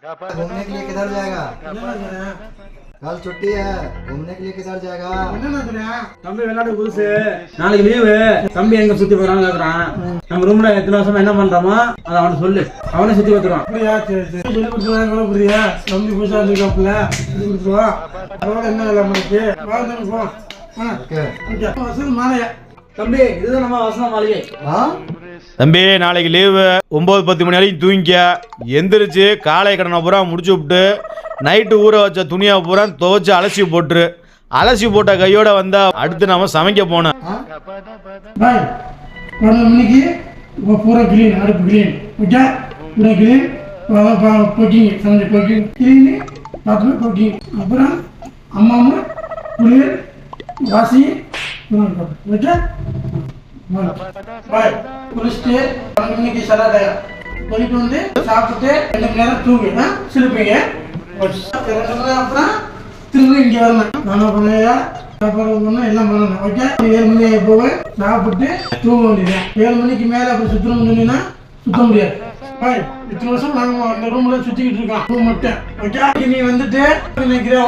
घूमने के लिए किधर जाएगा? कल छुट्टी है, घूमने के लिए किधर जाएगा? தம்பி விளையாடு புதுசு நாளைக்கு லீவு தம்பி எங்க சுத்தி போறான்னு கேக்குறான். நம்ம ரூம்ல எத்தனை வருஷமா என்ன பண்றோமோ அதை அவனை சொல்லு, அவனே சுத்தி பார்த்துருவான். அப்படியா? சரி சரி சொல்லி கொடுத்துருவாங்க. புரியா? தம்பி புதுசா இருக்காப்புல சொல்லி கொடுத்துருவான். அதோட என்ன வேலை நமக்கு? வாழ்ந்துட்டு போ. வசதி மாலையா தம்பி இதுதான் நம்ம வசன மாளிகை. தம்பி நாளைக்கு லீவு 9-10 மணி வரைக்கும் தூங்கிக்க. எந்திரிச்சு காலை கடனை பூரா முடிச்சு விட்டு நைட்டு ஊற வச்ச துணியை பூரா துவைச்சு அலசி போட்டுரு. அலசி போட்ட கையோட வந்தா அடுத்து நாம சமைக்க போனோம். 12 மணிக்கு பூரா கிளீன், அடுப்பு கிளீன், ஓகே? பூரா கிளீன், பொக்கிங், சமைச்சு பொக்கிங், கிளீனு, பாத்ரூம் பொக்கிங், அப்புறம் அம்மா குளிர், வாசி, ஓகே? பாய் குளிச்சுட்டு 12 மணிக்கு சலாடையா போயிட்டு வந்து சாப்பிட்டு 2 மணி நேரம் தூங்கி சிரிப்பீங்க. அப்புறம் திரும்ப இங்கே வரணும். நானும் பண்ணையா சாப்பாடு பண்ணணும், எல்லாம் பண்ணணும், ஓகே? 7 மணி போவேன், சாப்பிட்டு தூங்க வேண்டியது. 7 மணிக்கு மேலே அப்படி சுற்றணும்னு சொன்னீங்கன்னா சுத்த முடியாது. பாய் இத்தனை வருஷம் நாங்கள் அந்த ரூம்ல சுற்றிக்கிட்டு இருக்கோம், ரூம் மட்டும், ஓகே? நீ வந்துட்டு நினைக்கிறேன்.